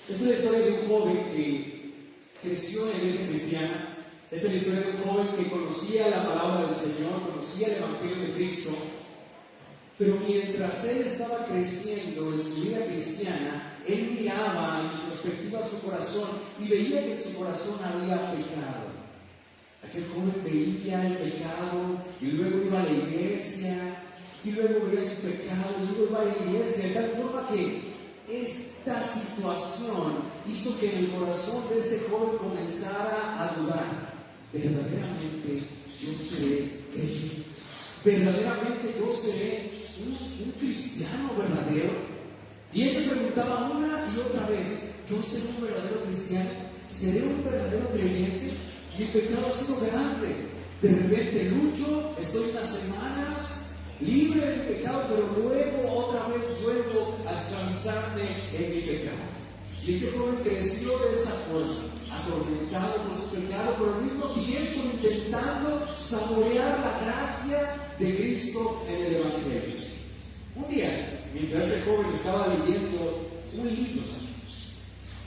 Esta es la historia de un joven que creció en la iglesia cristiana. Esta es la historia de un joven que conocía la palabra del Señor, conocía el Evangelio de Cristo. Pero mientras él estaba creciendo en su vida cristiana, él miraba en perspectiva a su corazón y veía que en su corazón había pecado. Aquel joven veía el pecado y luego iba a la iglesia y luego veía su pecado y luego iba a la iglesia, de tal forma que esta situación hizo que en el corazón de este joven comenzara a dudar: verdaderamente yo seré creyente, verdaderamente yo seré un cristiano verdadero. Y él se preguntaba una y otra vez: ¿yo seré un verdadero cristiano? ¿Seré un verdadero creyente? Mi pecado ha sido grande. De repente lucho, estoy unas semanas libre del pecado, pero luego otra vez vuelvo a esclavizarme en mi pecado. Y este joven creció de esta forma, atormentado por su pecado, pero al mismo tiempo intentando saborear la gracia de Cristo en el Evangelio. Un día, mientras este joven estaba leyendo un libro,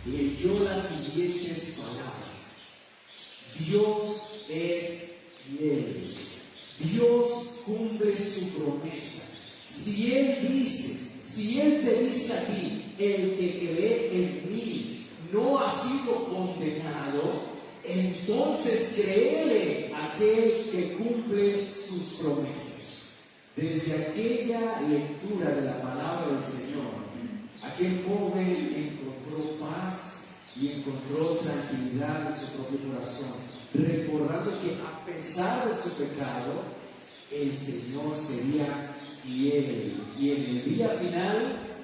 leyó las siguientes palabras: Dios es fiel, Dios cumple su promesa. Si Él te dice a ti, el que cree en mí no ha sido condenado, entonces créele a aquel que cumple sus promesas. Desde aquella lectura de la palabra del Señor, aquel joven encontró paz y encontró tranquilidad en su propio corazón, recordando que a pesar de su pecado, el Señor sería fiel y en el día final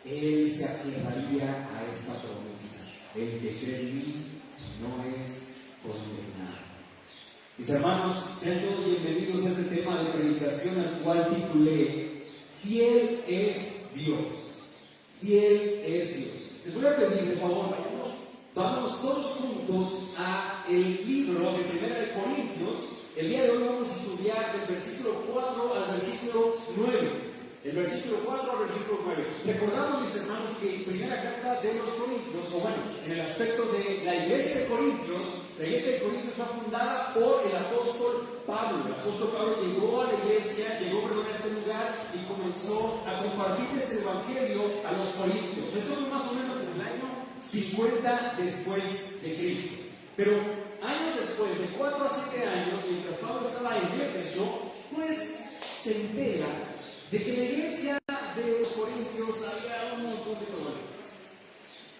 Él se aferraría a esta promesa: el que cree en mí no es condenado. Mis hermanos, sean todos bienvenidos a este tema de predicación al cual titulé Fiel es Dios. Fiel es Dios. Les voy a pedir, de favor, vámonos todos juntos a el libro de 1 de Corintios. El día de hoy vamos a estudiar del versículo 4 al versículo 9. El versículo 4 al versículo 9. Recordando, mis hermanos, que primera carta de los Corintios, o bueno, en el aspecto de la iglesia de Corintios, la iglesia de Corintios fue fundada por el apóstol Pablo. El apóstol Pablo llegó a la iglesia, a este lugar y comenzó a compartirles el evangelio a los corintios. Esto fue más o menos en el año 50 después de Cristo. Pero años después, de 4 a 7 años, mientras Pablo estaba en Éfeso, pues se entera de que en la iglesia de los Corintios había un montón de problemas.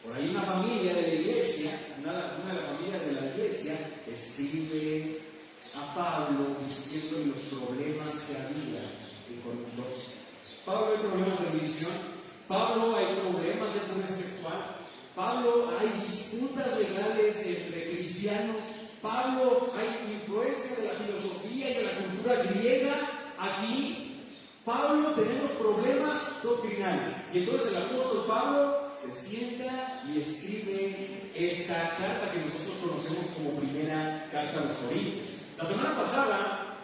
Por ahí una familia de la iglesia, una de las familias de la iglesia, escribe a Pablo diciéndole los problemas que había en Corinto. Pablo, hay problemas de división. Pablo, hay problemas de pureza sexual. Pablo, hay disputas legales entre cristianos. Pablo, hay influencia de la filosofía y de la cultura griega aquí. Pablo, tenemos problemas doctrinales. Y entonces el apóstol Pablo se sienta y escribe esta carta que nosotros conocemos como primera carta a los Corintios. La semana pasada,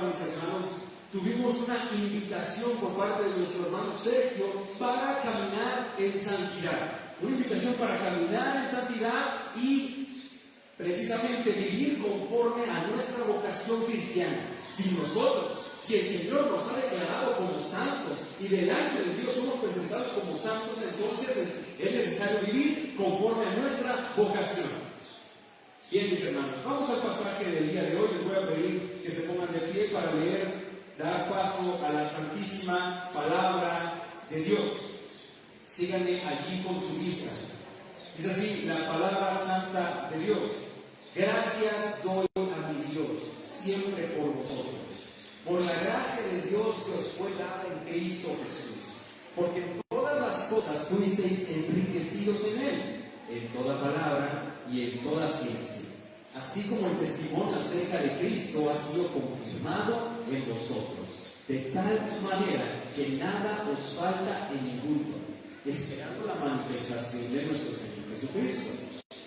mis hermanos, tuvimos una invitación por parte de nuestro hermano Sergio para caminar en santidad. Una invitación para caminar en santidad y precisamente vivir conforme a nuestra vocación cristiana. Si el Señor nos ha declarado como santos y delante de Dios somos presentados como santos, entonces es necesario vivir conforme a nuestra vocación. Bien, mis hermanos, vamos al pasaje del día de hoy. Les voy a pedir que se pongan de pie para dar paso a la santísima palabra de Dios. Síganme allí con su vista. Es así la palabra santa de Dios. Gracias doy a mi Dios siempre por vosotros, por la gracia de Dios que os fue dada en Cristo Jesús, porque en todas las cosas fuisteis enriquecidos en Él, en toda palabra y en toda ciencia, así como el testimonio acerca de Cristo ha sido confirmado en vosotros, de tal manera que nada os falta en ninguno, esperando la manifestación de nuestro Señor Jesucristo,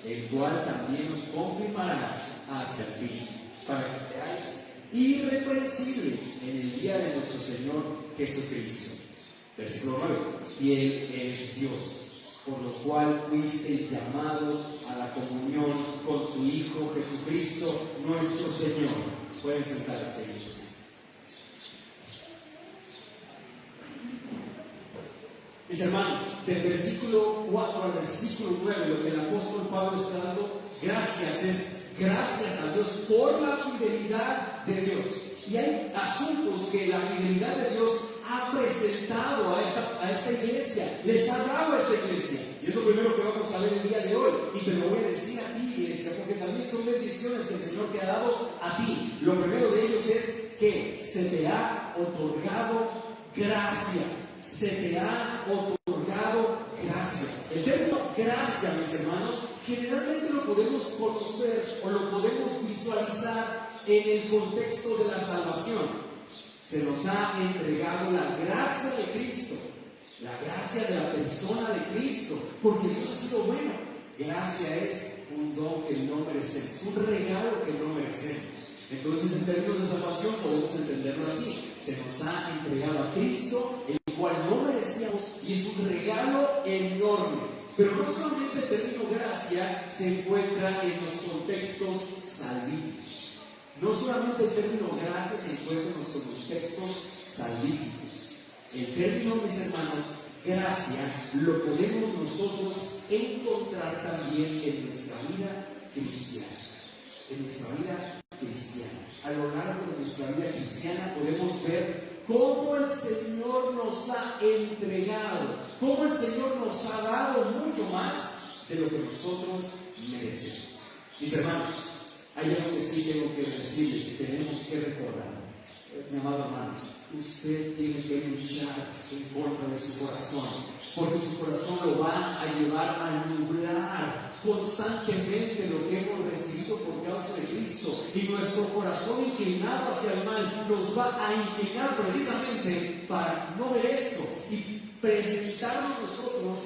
el cual también os confirmará hasta el fin, para que seáis irreprensibles en el día de nuestro Señor Jesucristo. Versículo 9. Fiel es Dios, por lo cual fuisteis llamados a la comunión con su Hijo Jesucristo, nuestro Señor. Pueden sentarse, iglesia. Mis hermanos, del versículo 4 al versículo 9, lo que el apóstol Pablo está dando gracias es gracias a Dios por la fidelidad de Dios. Y hay asuntos que la fidelidad de Dios ha presentado a esta iglesia, les ha dado a esta iglesia. Y es lo primero que vamos a ver el día de hoy. Y te lo voy a decir a ti, iglesia, porque también son bendiciones que el Señor te ha dado a ti. Lo primero de ellos es que se te ha otorgado gracia. Se te ha otorgado gracia. El término gracia, mis hermanos, generalmente lo podemos conocer o lo podemos visualizar en el contexto de la salvación. Se nos ha entregado la gracia de Cristo, la gracia de la persona de Cristo, porque Dios ha sido bueno. Gracia es un don que no merecemos, un regalo que no merecemos. Entonces, en términos de salvación, podemos entenderlo así: se nos ha entregado a Cristo, el cual no merecíamos, y es un regalo enorme. Pero no solamente el término gracia se encuentra en los contextos salvíficos. No solamente el término gracia se encuentra en los contextos salvíficos. El término, mis hermanos, gracia, lo podemos nosotros encontrar también en nuestra vida cristiana. En nuestra vida cristiana. A lo largo de nuestra vida cristiana podemos ver cómo el Señor nos ha entregado, cómo el Señor nos ha dado mucho más de lo que nosotros merecemos. Mis hermanos, hay algo que sí tengo que decirles y tenemos que recordar. Mi amado hermano, usted tiene que luchar en contra de su corazón, porque su corazón lo va a llevar a nublar constantemente lo que hemos recibido por causa de Cristo, y nuestro corazón inclinado hacia el mal nos va a inclinar precisamente para no ver esto y presentarnos nosotros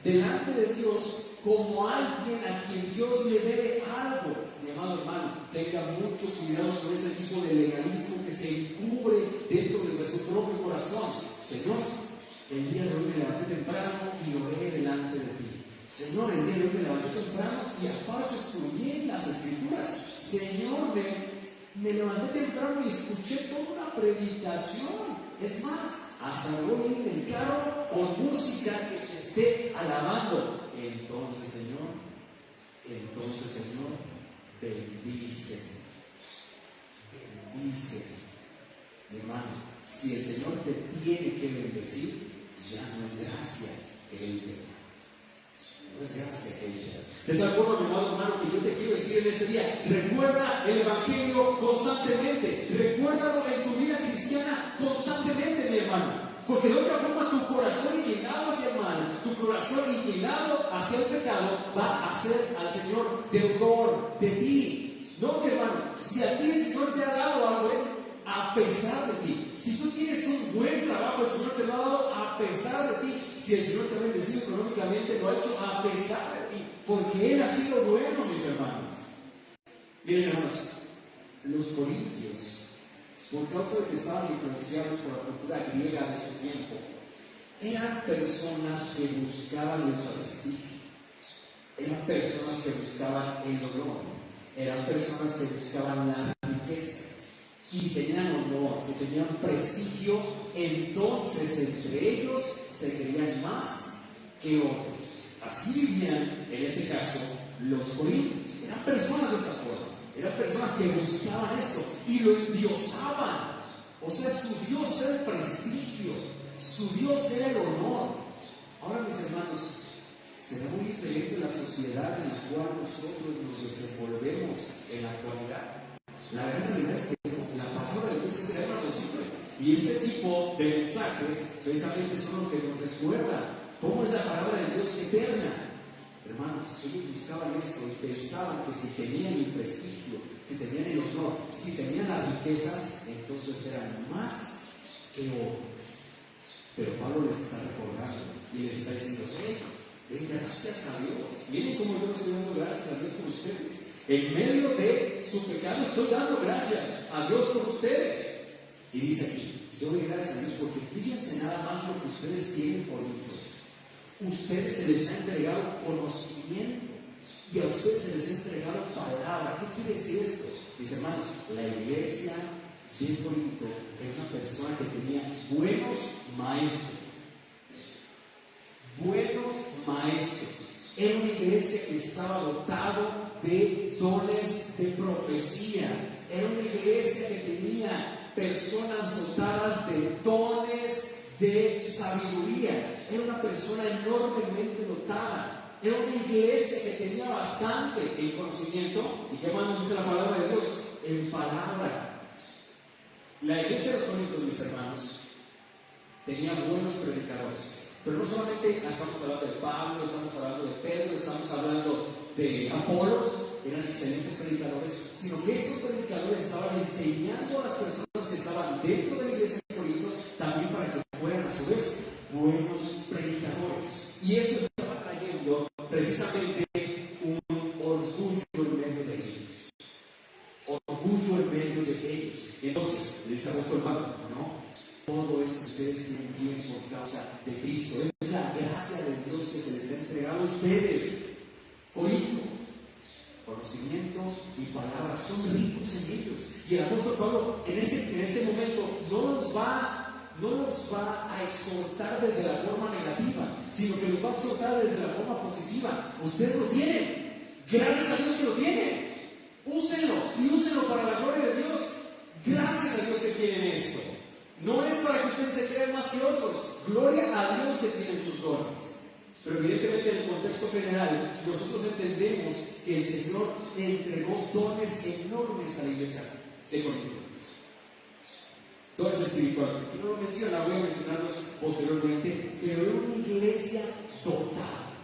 delante de Dios como alguien a quien Dios le debe algo. Mi amado hermano, tenga mucho cuidado con este tipo de legalismo que se encubre dentro de nuestro propio corazón. Señor, el día de hoy me levanté temprano y oré delante de ti. Señor, el día de hoy me levanté temprano y aparte estudié las Escrituras. Señor, me levanté temprano y escuché toda una predicación. Es más, hasta me voy a ir en el carro con música que te esté alabando. Entonces, Señor, bendíceme. Bendíceme. Mi hermano, si el Señor te tiene que bendecir, ya no es gracia que Él te da. No es gracia que Él te da. De tal forma, mi amado hermano, que yo te quiero decir en este día: recuerda el Evangelio constantemente. Recuérdalo en tu vida cristiana constantemente, mi hermano. Porque de otra forma tu corazón inclinado hacia el mal, tu corazón inclinado hacia el pecado, va a hacer al Señor deudor de ti. No, mi hermano, si a ti el Señor te ha dado algo, es a pesar de ti. Si tú tienes un buen trabajo, el Señor te lo ha dado a pesar de ti. Si el Señor te ha bendecido económicamente, lo ha hecho a pesar de ti, porque Él ha sido bueno, mis hermanos. Miren, hermanos, los corintios, por causa de que estaban influenciados por la cultura griega de su tiempo, eran personas que buscaban el prestigio, eran personas que buscaban el honor, eran personas que buscaban las riquezas. Y si tenían honor, si tenían prestigio, entonces entre ellos se creían más que otros. Así vivían, en este caso, los corintios. Eran personas de esta forma. Eran personas que buscaban esto y lo endiosaban. O sea, su Dios era el prestigio, su Dios era el honor. Ahora, mis hermanos, será muy diferente la sociedad en la cual nosotros nos desenvolvemos en la actualidad. La gran realidad es que la palabra de Dios es eterna por siempre. Y este tipo de mensajes precisamente son los que nos recuerdan cómo es la palabra de Dios eterna. Hermanos, ellos buscaban esto y pensaban que si tenían el prestigio, si tenían el honor, si tenían las riquezas, entonces eran más que otros. Pero Pablo les está recordando y les está diciendo: hey, den gracias a Dios. Miren cómo yo estoy dando gracias a Dios por ustedes. En medio de su pecado estoy dando gracias a Dios por ustedes. Y dice aquí: yo doy gracias a Dios porque fíjense nada más lo que ustedes tienen por hijos. ustedes se les ha entregado conocimiento y a ustedes se les ha entregado palabra. ¿Qué quiere decir esto? Mis hermanos, la iglesia de Corinto era una persona que tenía buenos maestros. Buenos maestros. Era una iglesia que estaba dotado de dones de profecía. Era una iglesia que tenía personas dotadas de dones de sabiduría. Era una persona enormemente dotada. Era una iglesia que tenía bastante en conocimiento. ¿Y qué más nos dice la palabra de Dios? En palabra. La iglesia de los Corintios, mis hermanos, tenía buenos predicadores. Pero no solamente estamos hablando de Pablo, estamos hablando de Pedro, estamos hablando de Apolos, eran excelentes predicadores, sino que estos predicadores estaban enseñando a las personas que estaban dentro de la iglesia de Corinto también para que fueran a su vez buenos predicadores. Y esto estaba trayendo precisamente un orgullo en medio de ellos. Orgullo en medio de ellos. Y entonces, le dice a vuestro hermano, no. Todo esto ustedes tienen bien por causa de Cristo. Es la gracia de Dios que se les ha entregado a ustedes. Corinto, conocimiento y palabras, son ricos en ellos. Y el apóstol Pablo en este momento no nos va a exhortar desde la forma negativa, sino que nos va a exhortar desde la forma positiva. Ustedes lo tienen. Gracias a Dios que lo tienen. Úsenlo y úsenlo para la gloria de Dios. Gracias a Dios que tienen esto. No es para que ustedes se crean más que otros. Gloria a Dios que tienen sus dones. Pero evidentemente en el contexto general, nosotros entendemos que el Señor entregó dones enormes a la iglesia de Corinto. Dones espirituales. Aquí no lo menciona, voy a mencionarlos posteriormente, pero era una iglesia dotada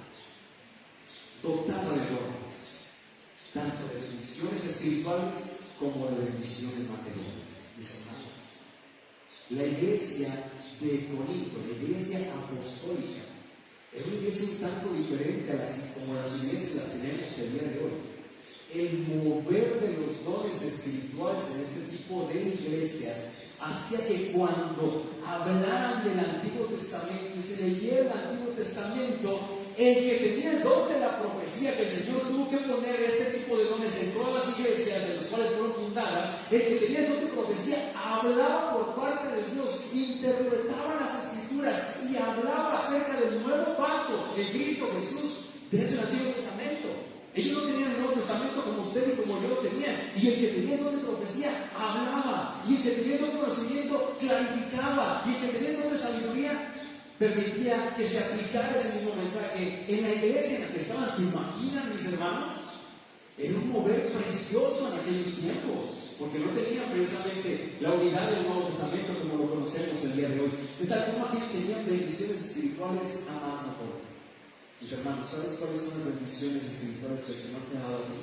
de dones, tanto de bendiciones espirituales como de bendiciones materiales. Mis hermanos, la iglesia de Corinto, la iglesia apostólica, es una iglesia un tanto diferente como las iglesias las tenemos el día de hoy. El mover de los dones espirituales en este tipo de iglesias hacía que cuando hablaran del Antiguo Testamento y se leyera el Antiguo Testamento, el que tenía el don de la profecía, que el Señor tuvo que poner este tipo de dones en todas las iglesias en las cuales fueron fundadas, el que tenía el don de profecía hablaba por parte de Dios, interpretaba las Escrituras y hablaba acerca del nuevo pacto de Cristo Jesús desde el Antiguo Testamento. Ellos no tenían el Nuevo Testamento como usted y como yo lo tenían. Y el que tenía el don de profecía hablaba, y el que tenía el don de conocimiento clarificaba, y el que tenía el don de sabiduría permitía que se aplicara ese mismo mensaje en la iglesia en la que estaban. ¿Se imaginan, mis hermanos? Era un mover precioso en aquellos tiempos, porque no tenían precisamente la unidad del Nuevo Testamento como lo conocemos el día de hoy. De tal forma que ellos tenían bendiciones espirituales a más no poder. Mis hermanos, ¿sabes cuáles son las bendiciones espirituales que el Señor te ha dado a ti?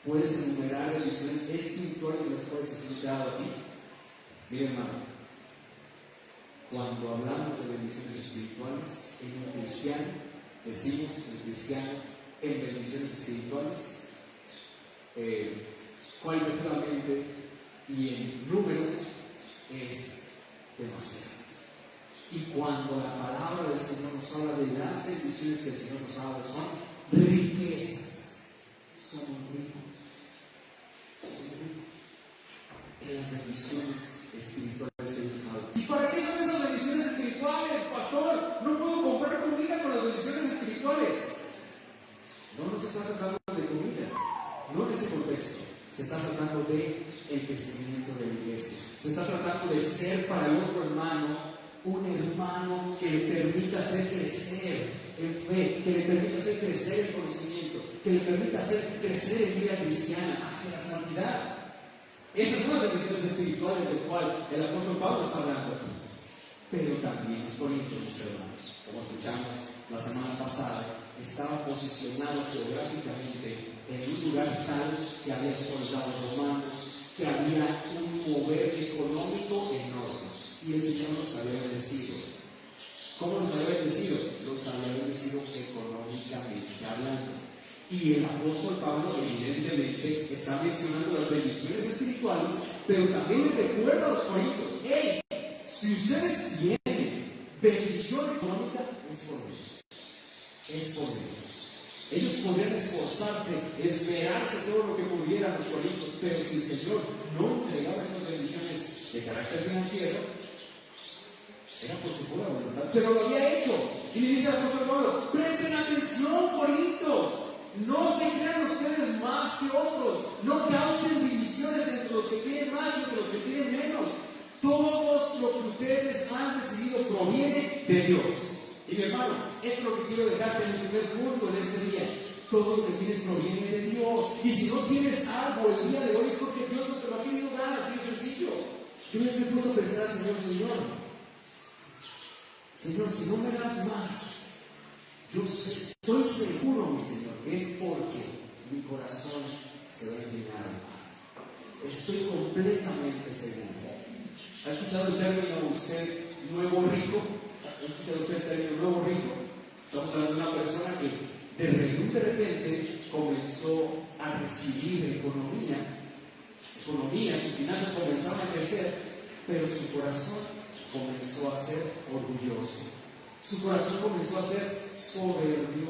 ¿Puedes enumerar bendiciones espirituales de las cuales el Señor te ha dado a ti? Mira, hermano, cuando hablamos de bendiciones espirituales en un cristiano, decimos un cristiano en bendiciones espirituales, cualitativamente y en números es demasiado. Y cuando la palabra del Señor nos habla de las bendiciones que el Señor nos ha dado, son riquezas. Somos ricos en las bendiciones espirituales que Dios nos ha dado. ¿Y para qué son esas bendiciones espirituales, pastor? No puedo comprar comida con las bendiciones espirituales. No se está tratando de comida, no en este contexto. Se está tratando de el crecimiento de la iglesia. Se está tratando de ser para el otro hermano un hermano que le permita hacer crecer en fe, que le permita hacer crecer en conocimiento, que le permita hacer crecer en vida cristiana hacia la santidad. Esas son las bendiciones espirituales del cual el apóstol Pablo está hablando aquí. Pero también los corintios, mis hermanos, como escuchamos la semana pasada, estaba posicionado geográficamente en un lugar tal que había soldados romanos, que había un mover económico enorme. Y el Señor los había bendecido. ¿Cómo los había bendecido? Los había bendecido económicamente hablando. Y el apóstol Pablo evidentemente está mencionando las bendiciones espirituales, pero también le recuerda a los corintios: hey, si ustedes tienen bendición económica, es por Dios. es por Dios. Ellos podrían esforzarse, esmerarse todo lo que pudieran los corintios, pero si el Señor no entregaba estas bendiciones de carácter financiero, era por su pura voluntad, pero lo había hecho. Y le dice al apóstol Pablo: presten atención, corintios, no se crean ustedes más que otros, no causen divisiones entre los que tienen más y entre los que tienen menos. Todo lo que ustedes han recibido proviene de Dios. Y mi hermano, esto es lo que quiero dejarte en el primer punto en este día. Todo lo que tienes proviene de Dios. Y si no tienes algo el día de hoy, es porque Dios no te lo ha querido dar, así de sencillo. Yo me estoy puesto a pensar: Señor, si no me das más, yo estoy seguro, mi Señor, que es porque mi corazón se va a llenar. Estoy completamente seguro. ¿Ha escuchado el término usted nuevo rico? ¿Ha escuchado usted el término nuevo rico? Estamos hablando de una persona que de repente comenzó a recibir economía, sus finanzas comenzaron a crecer, pero su corazón comenzó a ser orgulloso. Su corazón comenzó a ser soberbio.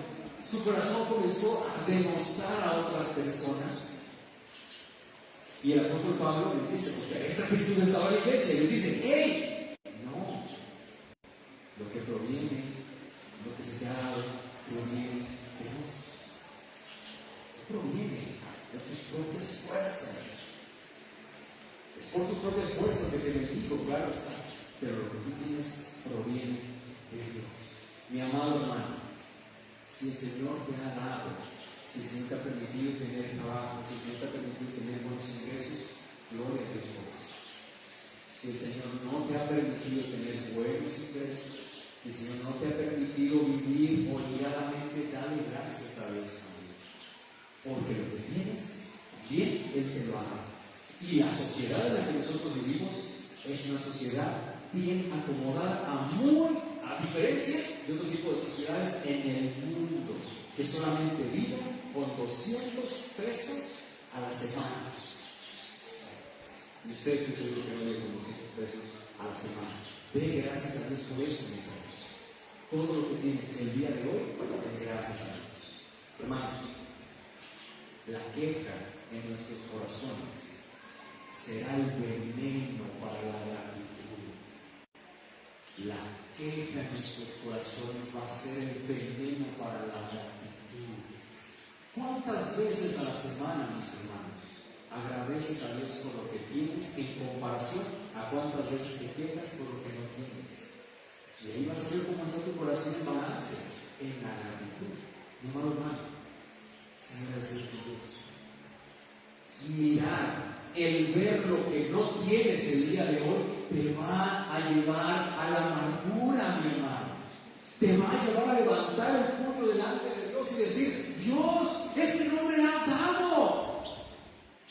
Su corazón comenzó a denostar a otras personas. Y el apóstol Pablo les dice, porque esta actitud estaba en la iglesia, y les dice: ¡hey! No, lo que proviene, lo que se te ha dado, proviene de Dios. No proviene de tus propias fuerzas. Es por tus propias fuerzas que te bendigo, claro está, pero lo que tú tienes proviene de Dios. Mi amado hermano, si el Señor te ha dado, si el Señor te ha permitido tener trabajo, si el Señor te ha permitido tener buenos ingresos, gloria a Dios por eso. Si el Señor no te ha permitido tener buenos ingresos, si el Señor no te ha permitido vivir holgadamente, dale gracias a Dios también. Porque lo que tienes, también Él te lo ha dado. Y la sociedad en la que nosotros vivimos es una sociedad bien acomodada, a diferencia de otro tipo de sociedades en el mundo, que solamente viven con 200 pesos a la semana. Y usted, estoy seguro que no vive con 200 pesos a la semana. Dé gracias a Dios por eso, mis amigos. Todo lo que tienes el día de hoy es gracias a Dios. Hermanos, la queja en nuestros corazones será el veneno para la gratitud. La queja en nuestros corazones va a ser el veneno para la gratitud. ¿Cuántas veces a la semana, mis hermanos, agradeces a Dios por lo que tienes en comparación a cuántas veces te quejas por lo que no tienes? Y ahí vas a ver cómo está tu corazón en balance, en la gratitud. Mi hermano, se agradece a Dios. Mirar, el ver lo que no tienes el día de hoy, te va a llevar a la amargura, mi hermano. Te va a llevar a levantar el puño delante de Dios y decir: Dios, es que no me lo has dado.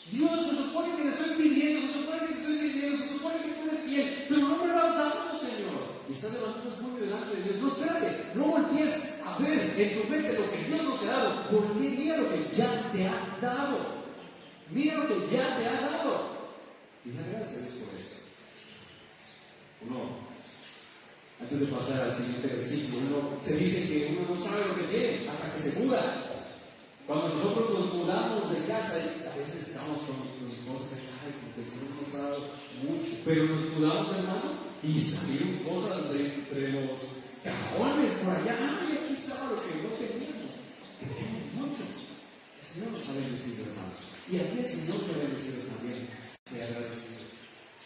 Dios, se supone que le estoy pidiendo, se supone que te estoy sirviendo, se supone que tú eres fiel, pero no me lo has dado, Señor. Y estás levantando el puño delante de Dios. No, espérate, no voltees a ver en tu mente lo que Dios no te ha dado. Voltea, mira lo que ya te ha dado. Mira lo que ya te ha dado. Y da gracias a Dios por eso. Antes de pasar al siguiente versículo, se dice que uno no sabe lo que tiene hasta que se muda. Cuando nosotros nos mudamos de casa, a veces estamos con mi esposa, porque el Señor nos ha dado mucho, pero nos mudamos, hermano, y salieron cosas de entre los cajones por allá. Aquí estaba lo que no teníamos. Tenemos mucho. El Señor nos ha bendecido, hermanos. Y aquí el Señor te ha bendecido también. Sea agradecido.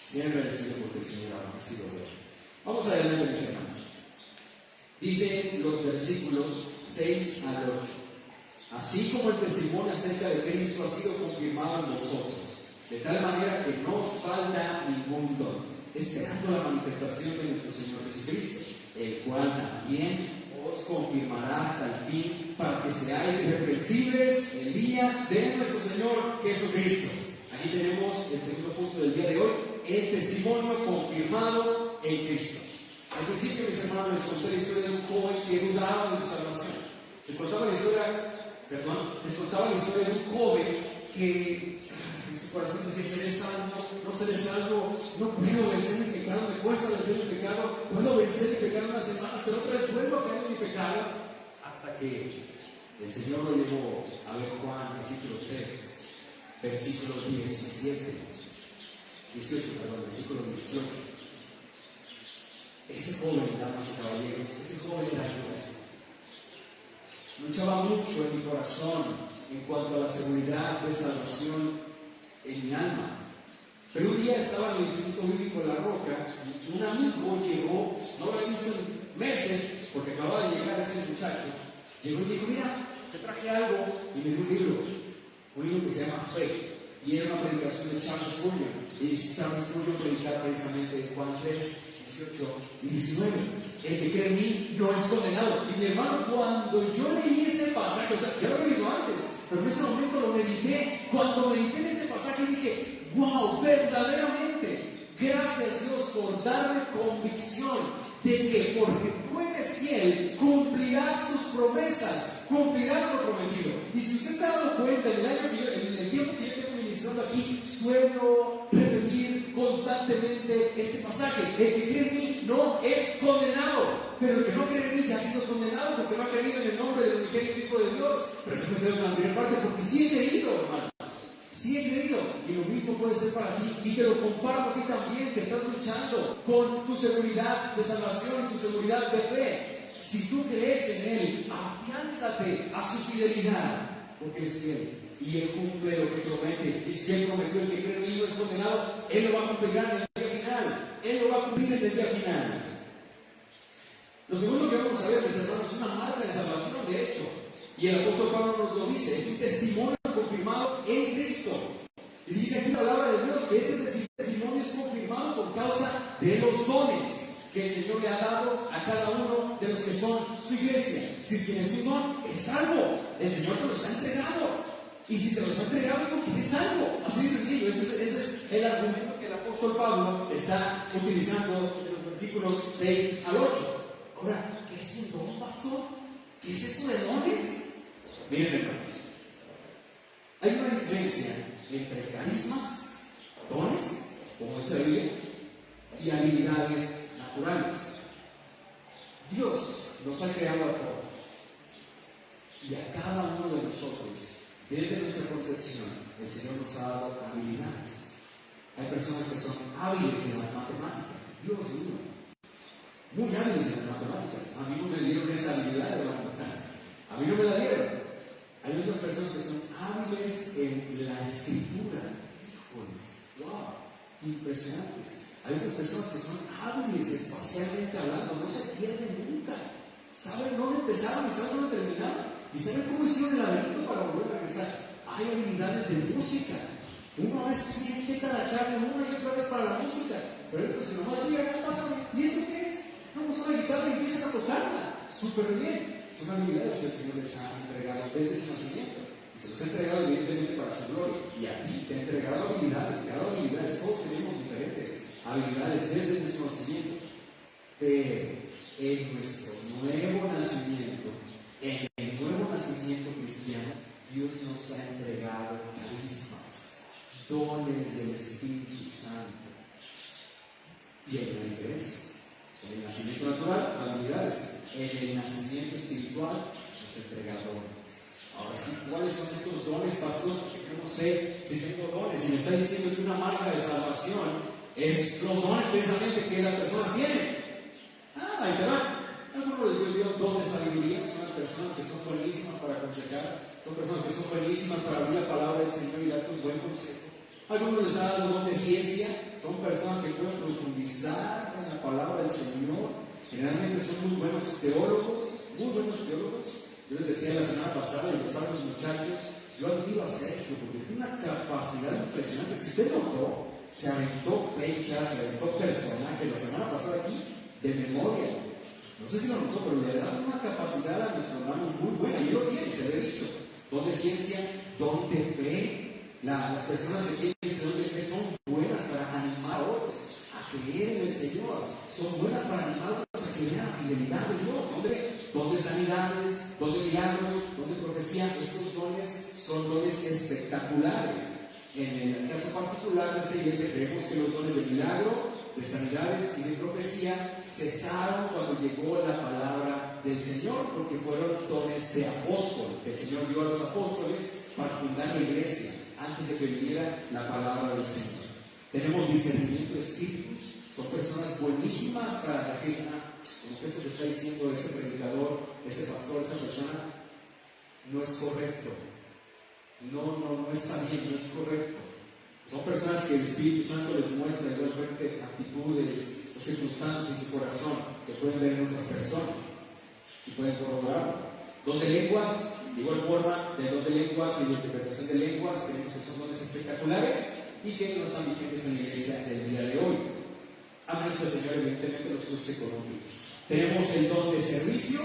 Sea agradecido porque el Señor ha sido bueno. Vamos adelante, mis hermanos. Dicen los versículos 6 al 8. Así como el testimonio acerca de Cristo ha sido confirmado en vosotros, de tal manera que no os falta ningún don, esperando la manifestación de nuestro Señor Jesucristo, el cual también os confirmará hasta el fin, para que seáis irreprensibles el día de nuestro Señor Jesucristo. Aquí tenemos el segundo punto del día de hoy: el testimonio confirmado en Cristo. Al principio, mis hermanos, les conté la historia de un joven que dudaba de su salvación. Les contaba la historia de un joven que en su corazón decía: ¿seré salvo? ¿No seré salvo? No puedo vencer mi pecado, me cuesta vencer mi pecado. Puedo vencer mi pecado unas semanas, pero otra vez vuelvo a caer en mi pecado. Hasta que que el Señor lo llevó a ver Juan capítulo 3, versículo 18, versículo 18. Ese joven, damas y caballeros, ese joven era yo. Luchaba mucho en mi corazón en cuanto a la seguridad de salvación en mi alma. Pero un día estaba en el Instituto Bíblico de La Roca, un amigo llegó, no lo había visto en meses, porque acababa de llegar ese muchacho, llegó y dijo: mira, te traje algo, y me dio un libro que se llama Fe, y era una predicación de Charles Spurgeon, y Charles Spurgeon predicaba precisamente Juan 3, 18 y 19. El que cree en mí no es condenado. Y mi hermano, cuando yo leí ese pasaje, o sea, ya lo había leído antes, pero en ese momento lo medité. Cuando medité en este pasaje dije: wow, verdaderamente, gracias Dios por darme convicción de que porque tú eres fiel, cumplirás tus promesas, cumplirás lo prometido. Y si usted se ha dado cuenta, en el tiempo que yo tengo ministrando aquí, suelo repetir constantemente este pasaje: el que cree en mí no es condenado, pero el que no cree en mí ya ha sido condenado porque no ha creído en el nombre del unigénito Hijo de Dios. Pero yo me quedo en la primera parte porque sí he creído, hermano. Sí he creído, y lo mismo puede ser para ti, y te lo comparto a ti también, que estás luchando con tu seguridad de salvación, tu seguridad de fe. Si tú crees en Él, afiánzate a su fidelidad, porque Él es fiel, y Él cumple lo que promete. Y si Él prometió: el que cree en mí no es condenado, Él lo va a cumplir en el día final. Él lo va a cumplir en el día final. Lo segundo que vamos a ver, mis hermanos, es una marca de salvación, de hecho. Y el apóstol Pablo nos lo dice: es un testimonio confirmado en Cristo. Y dice aquí la palabra de Dios que este testimonio es confirmado por causa de los dones que el Señor le ha dado a cada uno de los que son su iglesia. Si tienes un don, eres salvo. El Señor te los ha entregado. Y si te los ha entregado, es porque eres salvo. Así de sencillo. Ese es el argumento que el apóstol Pablo está utilizando en los versículos 6 al 8. Ahora, ¿qué es un don, pastor? ¿Qué es eso de dones? Miren, hermanos, hay una diferencia entre carismas, dones, como dice la Biblia, y habilidades naturales. Dios nos ha creado a todos, y a cada uno de nosotros, desde nuestra concepción, el Señor nos ha dado habilidades. Hay personas que son hábiles en las matemáticas, Dios mío, muy hábiles en las matemáticas. A mí no me dieron esa habilidad de la matemática, a mí no me la dieron. Hay otras personas que son hábiles en la escritura. Híjoles, wow, impresionantes. Hay otras personas que son hábiles espacialmente hablando, no se pierden nunca. Saben dónde empezaron y saben dónde terminaron. Y saben cómo hicieron el laberinto para volver a regresar. Hay habilidades de música. Uno a veces tiene que taracharle una y otra vez para la música. Pero entonces nomás llegan, pásame. ¿Y esto qué es? Vamos a la guitarra y empiezan a tocarla. Súper bien. Son habilidades que el Señor les ha entregado desde su nacimiento. Y se los ha entregado evidentemente para su gloria. Y a ti te ha entregado habilidades, todos tenemos diferentes habilidades desde nuestro nacimiento. Pero en nuestro nuevo nacimiento, en el nuevo nacimiento cristiano, Dios nos ha entregado carismas, dones del Espíritu Santo. Y hay una diferencia. En el nacimiento natural, habilidades. En el nacimiento espiritual, nos entrega dones. Ahora sí, ¿cuáles son estos dones, pastor? Porque yo no sé si tengo dones. Si me está diciendo que una marca de salvación es los dones precisamente que las personas tienen. Ahí te va. Algunos les dio don de sabiduría. Son las personas que son buenísimas para aconsejar. Son personas que son buenísimas para abrir la palabra del Señor y darte un buen consejo. Algunos les ha dado don de ciencia. Son personas que pueden profundizar en la palabra del Señor. Generalmente son muy buenos teólogos. Yo les decía la semana pasada, y lo saben los muchachos, yo admiro a Sergio porque tiene una capacidad impresionante. Si usted notó, se aventó fechas, se aventó personajes la semana pasada aquí de memoria. No sé si lo notó, pero le da una capacidad a nuestro hermano muy buena. Y él lo tiene, se le ha dicho. Don de ciencia, don de fe. Las personas que tienen este don de fe son buenas para animar a otros a creer en el Señor. Son buenas para animar a otros a creer en la fidelidad de Dios. Don de sanidades, don de milagros, don de profecía. Estos dones son dones espectaculares. En el caso particular de esta iglesia, creemos que los dones de milagro, de sanidades y de profecía cesaron cuando llegó la palabra del Señor, porque fueron dones de apóstol que el Señor dio a los apóstoles para fundar la iglesia antes de que viniera la palabra del Señor. Tenemos discernimiento de espíritus, son personas buenísimas para decir, como que esto que está diciendo ese predicador, ese pastor, esa persona, no es correcto, no está bien, no es correcto. Son personas que el Espíritu Santo les muestra igualmente actitudes o circunstancias en su corazón que pueden ver en otras personas y pueden corroborarlo. Don de lenguas, de igual forma, de don de lenguas y de interpretación de lenguas, tenemos que son dones espectaculares y que no están vigentes en la iglesia del día de hoy, a menos que el Señor evidentemente los use con un fin. Tenemos el don de servicio,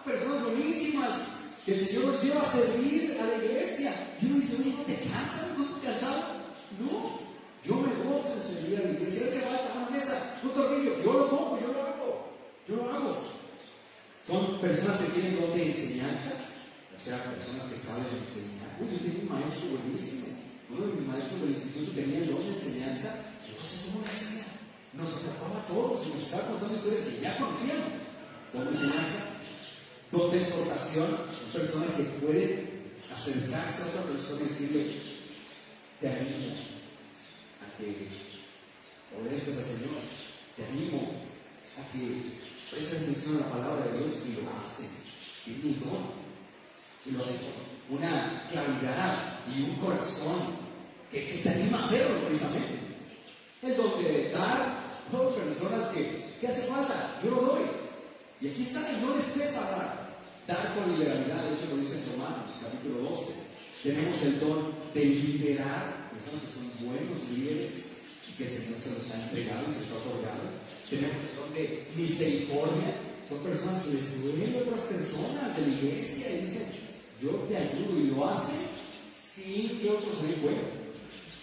personas buenísimas que el Señor nos lleva a servir a la iglesia. Y uno dice, oye, ¿no te cansas? ¿No estás cansado? No, yo me gozo de servir a la iglesia. ¿Qué falta? Una mesa, un tornillo, yo lo pongo, yo lo hago. Son personas que tienen don de enseñanza, o sea, personas que saben enseñar. Uy, yo tengo un maestro buenísimo. Uno de mis maestros del instituto tenía el don de enseñanza. Yo no sé cómo lo hacía. Nos atrapaba a todos y nos estaba contando historias que ya conocíamos. Don de enseñanza. Don de exhortación, personas que pueden acercarse a otra persona y decirle, te animo a que obedezcas al Señor, te animo a que prestes atención a la palabra de Dios, y lo hace, tiene un don, y lo hace con una claridad y un corazón que te anima a hacerlo precisamente. El don de dar, son personas que hace falta, yo lo doy. Y aquí está, y no les pesa dar con liberalidad. De hecho lo dice en Romanos capítulo 12. Tenemos el don de liderar, personas que son buenos líderes y que el Señor se los ha entregado y se los ha otorgado. Tenemos el don de misericordia, son personas que les duelen a otras personas de la iglesia y dicen, yo te ayudo, y lo hacen sin que otros se den cuenta.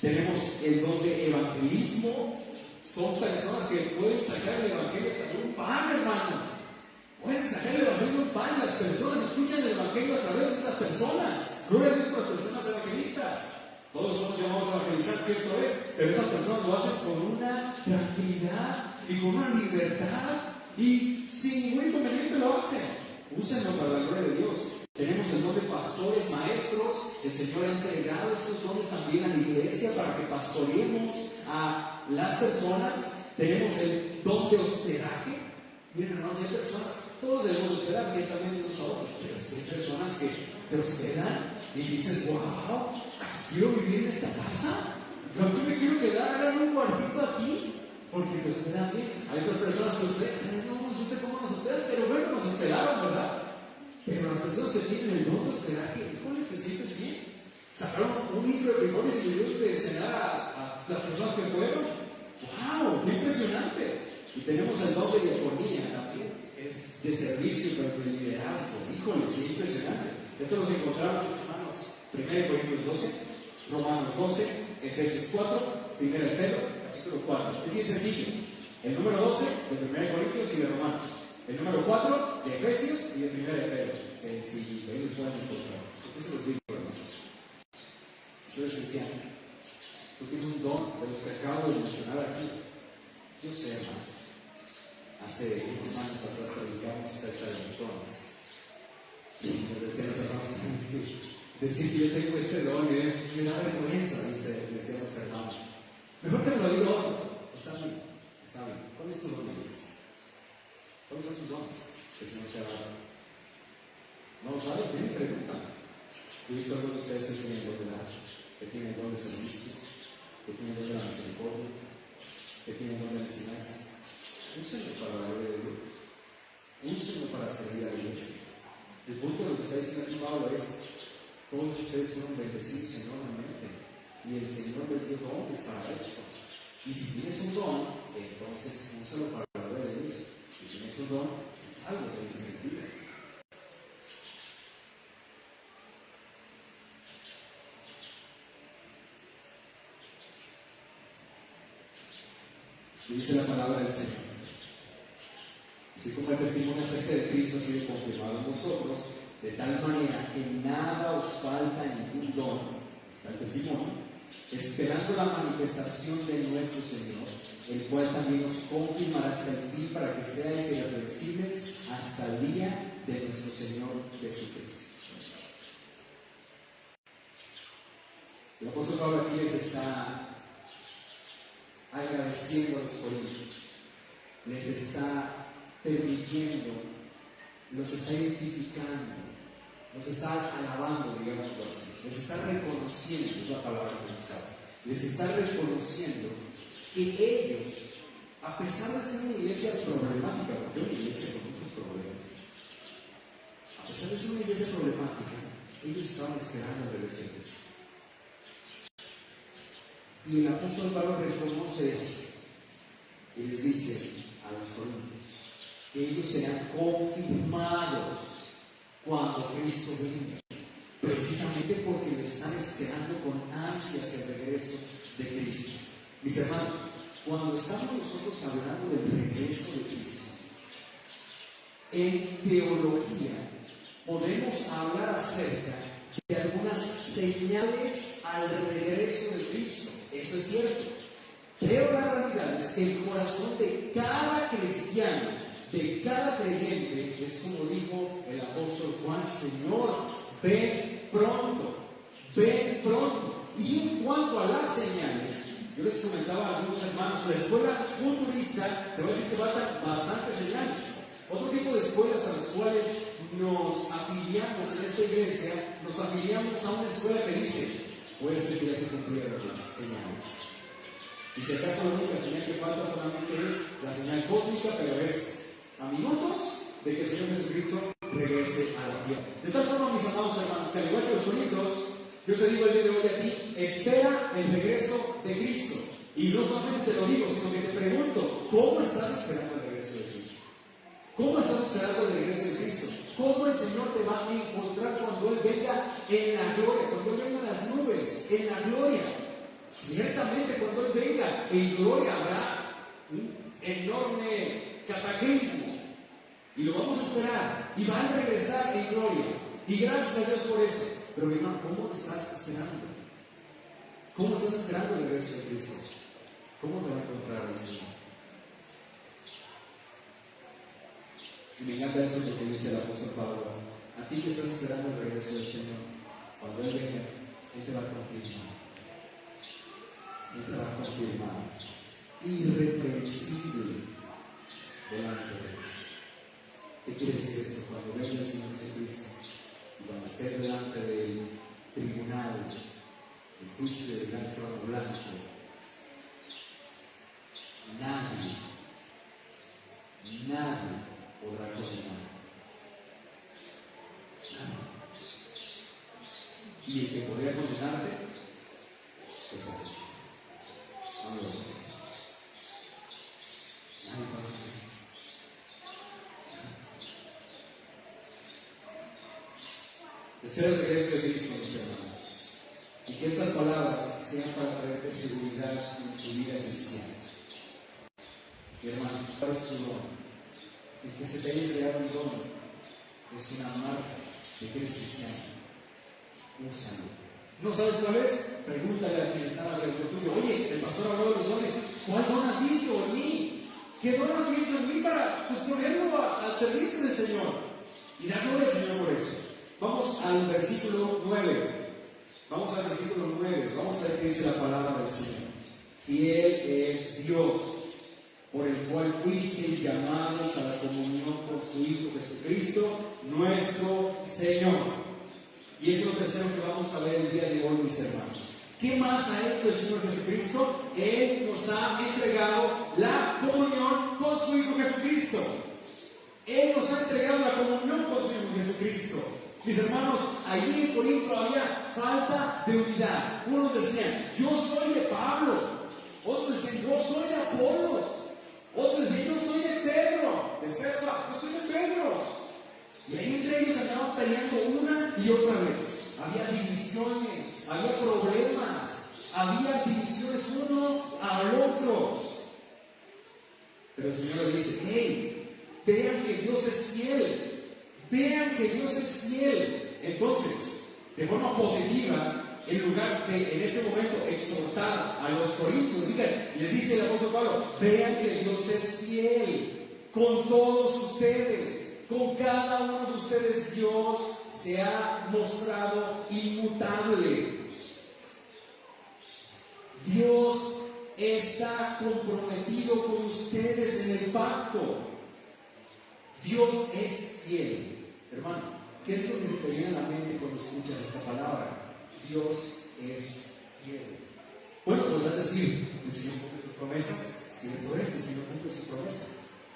Tenemos el don de evangelismo, son personas que pueden sacar el evangelio hasta de un pan, hermanos. Pueden sacar el evangelio de un pan. Las personas escuchan el evangelio a través de estas personas. Gloria a Dios por las personas evangelistas. Todos somos llamados a evangelizar, cierto es, pero esas personas lo hacen con una tranquilidad y con una libertad y sin ningún inconveniente lo hacen. Úsenlo para la gloria de Dios. Tenemos el don de pastores, maestros. El Señor ha entregado estos dones también a la iglesia para que pastoreemos a las personas. Tenemos el don de hospedaje. Miren, hermanos, hay personas, todos debemos hospedar ciertamente unos a otros, pero hay personas que te hospedan y dices, wow, quiero vivir en esta casa, yo aquí me quiero quedar, hagan un cuartito aquí, porque te hospedan bien. Hay otras personas que hospedan, no nos gusta cómo nos hospedan, pero bueno, nos hospedaron, ¿verdad? Pero las personas que tienen el don de hospedaje, híjole, te sientes bien. Sacaron un litro de frijoles y le dieron de cenar a las personas que fueron. ¡Wow! ¡Qué impresionante! Y tenemos el don de diaconía también, es de servicio, pero de liderazgo. Híjole, es impresionante. Esto los encontramos, hermanos, 1 Corintios 12, Romanos 12, Efesios 4, 1 Pedro, capítulo 4. Es bien sencillo. El número 12 de 1 Corintios y de Romanos. El número 4 de Efesios y de 1 Pedro. Sencillo, ahí los pueden encontrar. ¿Por qué se los digo, hermanos? Si tú eres cristiano, tú tienes un don de los que acabo de mencionar aquí. Yo sé, hermano. Hace unos años atrás predicamos acerca de los dones. Y nos decían los hermanos, decir que yo tengo este don me da vergüenza, decían los hermanos. Mejor que me lo diga otro. Está bien. ¿Cuál es tu don, iglesia? ¿Cuáles son tus dones que el Señor te ha dado? ¿No lo sabes? Ven y pregunta. Yo he visto a algunos de ustedes que tienen el don de dar, que tienen el don de servicio, que tienen el don de la misericordia, que tienen el don de la enseñanza. Úsenlo para la gloria de Dios. Úsenlo para servir a la iglesia. El punto de lo que está diciendo aquí Pablo es: todos ustedes fueron bendecidos enormemente y el Señor les dio dones para esto. Y si tienes un don, entonces úsalo para la gloria de Dios. Si tienes un don, es algo en ese sentido. Y dice la palabra del Señor. Así como el testimonio acerca de Cristo ha sido confirmado en vosotros, de tal manera que nada os falta ningún don, está el testimonio, esperando la manifestación de nuestro Señor el cual también os confirmará hasta el fin para que seáis irreprensibles hasta el día de nuestro Señor Jesucristo. El apóstol Pablo aquí les está agradeciendo a los corintios, les está permitiendo, los está identificando, los está alabando, digamos así, les está reconociendo, es la palabra que usaba, les está reconociendo que ellos, a pesar de ser una iglesia problemática, porque es una iglesia con muchos problemas, a pesar de ser una iglesia problemática, ellos estaban esperando el regreso de Cristo. Y el apóstol Pablo reconoce esto y les dice a los corintios que ellos serán confirmados cuando Cristo venga, precisamente porque le están esperando con ansias el regreso de Cristo. Mis hermanos, cuando estamos nosotros hablando del regreso de Cristo, en teología podemos hablar acerca de algunas señales al regreso de Cristo. Eso es cierto, pero la realidad es que el corazón de cada cristiano, de cada creyente, es como dijo el apóstol Juan: Señor, ven pronto, ven pronto. Y en cuanto a las señales, yo les comentaba a algunos hermanos, la escuela futurista te va a decir que faltan bastantes señales. Otro tipo de escuelas a las cuales nos afiliamos en esta iglesia, nos afiliamos a una escuela que dice: puede ser que ya se cumplieron las señales. Y si acaso la única señal que falta solamente es la señal cósmica, pero es a minutos de que el Señor Jesucristo regrese a la tierra. De tal forma, mis amados hermanos, que al igual que los corintios, yo te digo el día de hoy a ti: espera el regreso de Cristo. Y no solamente te lo digo, sino que te pregunto: ¿cómo estás esperando el regreso de Cristo? ¿Cómo estás esperando el regreso de Cristo? ¿Cómo el Señor te va a encontrar cuando Él venga en la gloria, cuando Él venga en las nubes, en la gloria? Ciertamente cuando Él venga en gloria habrá un enorme cataclismo y lo vamos a esperar y va a regresar en gloria, y gracias a Dios por eso. Pero mi hermano, ¿cómo estás esperando? ¿Cómo estás esperando el regreso de Cristo? ¿Cómo te va a encontrar el Señor? Y me encanta eso que dice el apóstol Pablo: a ti que estás esperando el regreso del Señor, cuando Él venga, Él te va a confirmar. Él te va a confirmar irreprensible delante de Él. ¿Qué quiere decir esto? Cuando venga el Señor Jesucristo y cuando estés delante del tribunal, el juicio del gran trono blanco, nadie podrá condenar. Y el que podría condenarte es Él. No lo sé. Nadie podrá condenar. Espero el regreso de Cristo, mis hermanos, y que estas palabras sean para traerte seguridad en tu vida cristiana. Mi hermano, ¿cuál es tu don? El que se te haya creado un don es una marca de que eres cristiano. Úsalo. ¿No sabes cuál es? Pregúntale a quien está alrededor tuyo: oye, el pastor habló de los dones, ¿cuál don has visto en mí? ¿Qué don has visto en mí para ponerlo al servicio del Señor? Y dar gloria al Señor por eso. Vamos al versículo 9. Vamos al versículo 9. Vamos a ver qué dice la palabra del Señor. Fiel es Dios, por el cual fuisteis llamados a la comunión con su Hijo Jesucristo, nuestro Señor. Y esto es lo tercero que vamos a ver el día de hoy, mis hermanos. ¿Qué más ha hecho el Señor Jesucristo? Él nos ha entregado la comunión con su Hijo Jesucristo. Él nos ha entregado la comunión con su Hijo Jesucristo. Mis hermanos, allí en Corinto había falta de unidad. Unos decían: yo soy de Pablo. Otros decían: yo soy de Apolos. Otros decían: yo soy de Pedro, de Cefas, yo soy de Pedro. Y ahí entre ellos andaban peleando una y otra vez. Había divisiones, había problemas, había divisiones uno al otro. Pero el Señor le dice: hey, vean que Dios es fiel. Vean que Dios es fiel. Entonces, de forma positiva, en lugar de en este momento exhortar a los corintios, les dice el apóstol Pablo, vean que Dios es fiel con todos ustedes, con cada uno de ustedes. Dios se ha mostrado inmutable. Dios está comprometido con ustedes en el pacto. Dios es fiel. Hermano, ¿qué es lo que se te viene a la mente cuando escuchas esta palabra? Dios es fiel. Bueno, podrás decir, el Señor cumple sus promesas. Cierto es, el Señor cumple sus promesas.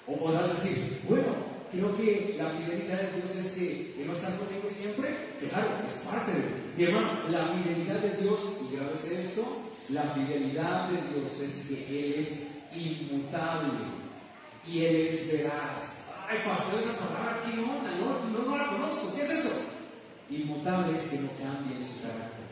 O podrás decir, bueno, creo que la fidelidad de Dios es que Él va a estar conmigo siempre. Claro, es parte de Él. Mi hermano, la fidelidad de Dios, y grabes esto, la fidelidad de Dios es que Él es inmutable y Él es veraz. Ay, pastor, esa palabra, ¿qué onda? No la conozco. ¿Qué es eso? Inmutable es que no cambie en su carácter.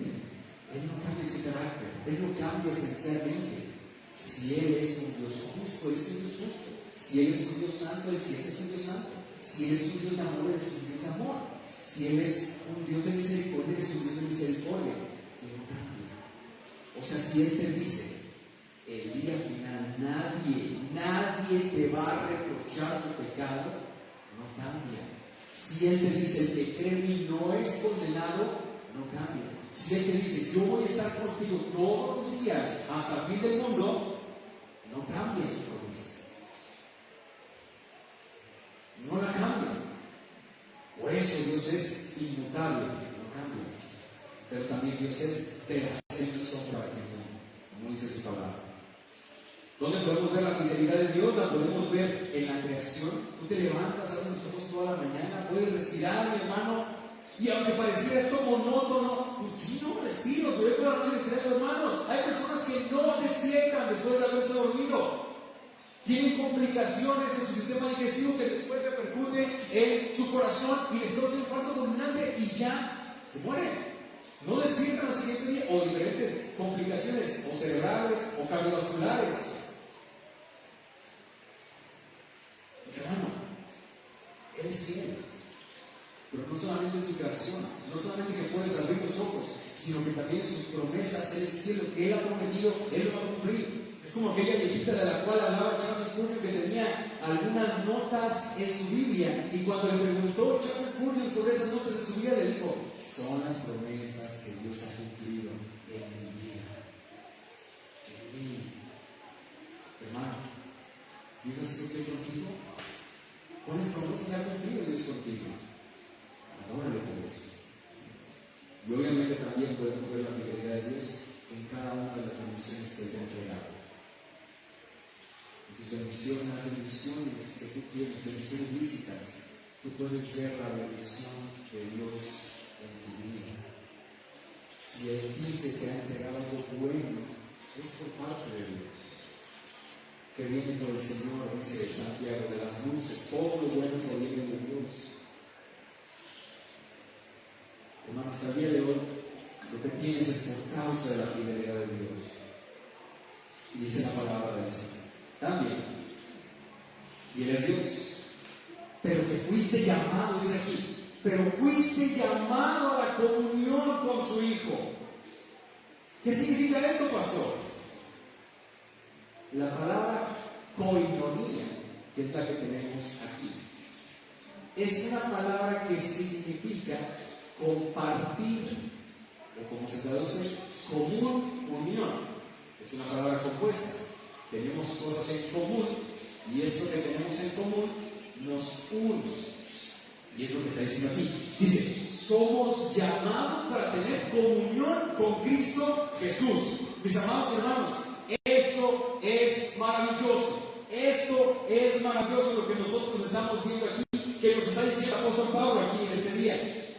Él no cambia en su carácter. Él no cambia esencialmente. Si Él es un Dios justo, Él es un Dios justo. Si Él es un Dios santo, Él siempre es un Dios santo. Si Él es un Dios de amor, Él es un Dios de amor. Si Él es un Dios de misericordia, Él es un Dios de misericordia. Él no cambia. O sea, si Él te dice, el día final nadie te va a reprochar tu pecado, no cambia. Si Él te dice, el que cree en mí no es condenado, no cambia. Si Él te dice, yo voy a estar contigo todos los días hasta el fin del mundo, no cambia su promesa. No la cambia. Por eso Dios es inmutable, no cambia. Pero también Dios es veraz en sombra, como dice su palabra. ¿Dónde podemos ver la fidelidad de Dios? La podemos ver en la creación. Tú te levantas, abres los ojos toda la mañana, puedes respirar, mi hermano, y aunque pareciera esto monótono, pues sí, no respiro, pero toda la noche respirando, hermanos. Hay personas que no despiertan después de haberse dormido. Tienen complicaciones en su sistema digestivo que después repercute en su corazón y les causa un infarto fulminante y ya se mueren. No despiertan al siguiente día, o diferentes complicaciones, o cerebrales, o cardiovasculares. Hermano, Él es fiel, pero no solamente en su creación, no solamente que puedes abrir los ojos, sino que también en sus promesas Él es fiel. Lo que Él ha prometido, Él lo va a cumplir. Es como aquella viejita de la cual hablaba Charles Spurgeon, que tenía algunas notas en su Biblia, y cuando le preguntó Charles Spurgeon sobre esas notas de su Biblia, le dijo, son las promesas que Dios ha cumplido en mi vida, en mí. Hermano, ¿Dios ha sido fiel contigo? ¿Cuáles promesas ha cumplido Dios contigo? Adórale por eso. Y obviamente también podemos ver la fidelidad de Dios en cada una de las bendiciones que te ha entregado. Tus bendiciones que tú tienes, bendiciones lícitas, tú puedes ver la bendición de Dios en tu vida. Si Él dice que ha entregado algo bueno, es por parte de Dios. Que viene por el Señor, dice Santiago, de las luces, todo lo bueno proviene de Dios. Hermano, hasta el día de hoy, lo que tienes es por causa de la fidelidad de Dios. Y dice la palabra del Señor. También, y Él es Dios, pero que fuiste llamado, dice aquí, pero fuiste llamado a la comunión con su Hijo. ¿Qué significa eso, pastor? La palabra koinonía, que es la que tenemos aquí, es una palabra que significa compartir, o como se traduce, común unión. Es una palabra compuesta. Tenemos cosas en común y esto que tenemos en común nos une. Y es lo que está diciendo aquí. Dice, somos llamados para tener comunión con Cristo Jesús. Mis amados hermanos, esto es maravilloso. Esto es maravilloso lo que nosotros estamos viendo aquí, que nos está diciendo el apóstol Pablo aquí en este día.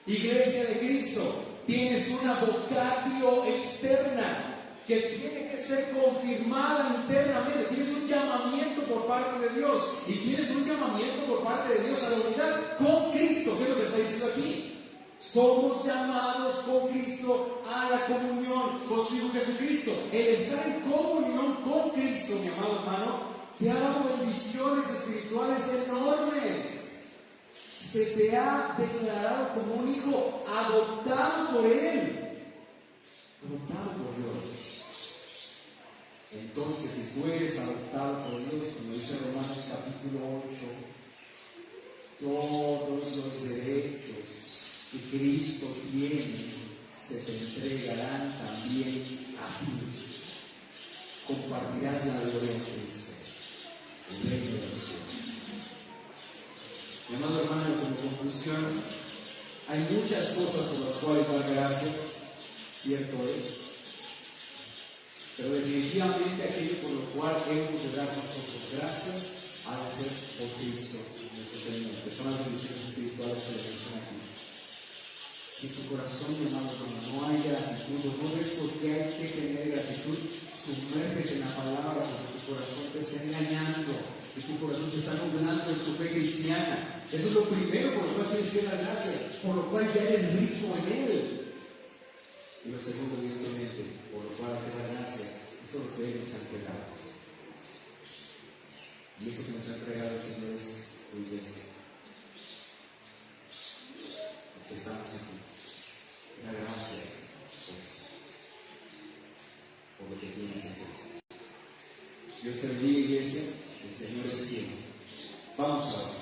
Iglesia de Cristo, tienes una vocatio externa que tiene que ser confirmada internamente. Tienes un llamamiento por parte de Dios y tienes un llamamiento por parte de Dios a la unidad con Cristo, que es lo que está diciendo aquí. Somos llamados con Cristo a la comunión con su Hijo Jesucristo. El estar en comunión con Cristo, mi amado hermano, te ha dado bendiciones espirituales enormes. se te ha declarado como un hijo adoptado por Él. Adoptado por Dios. Entonces, si tú eres adoptado por Dios, como dice Romanos capítulo 8, todos los derechos que Cristo tiene se te entregarán también a ti. Compartirás la gloria de Cristo, el reino de los cielos. Mi amado hermano, como conclusión, hay muchas cosas por las cuales dar gracias, cierto es, pero definitivamente aquello por lo cual hemos de dar nosotros gracias ha de ser por Cristo, nuestro Señor, que son las bendiciones espirituales que le mencionan aquí. Si tu corazón, mi amado hermano, no hay gratitud, no ves por qué hay que tener gratitud, sumérgete en la palabra, porque tu corazón te está engañando y tu corazón te está nublando en tu fe cristiana. Eso es lo primero por lo cual tienes que dar gracias, por lo cual ya eres rico en Él. Y lo segundo, evidentemente, por lo cual hay que dar gracias, es por lo que Él nos ha entregado. Y eso que nos ha entregado el Señor es tu iglesia. Los que estamos aquí. Da gracias por eso, por lo que tienes en Cristo. Dios te bendiga, iglesia. El Señor es quien. Vamos a orar.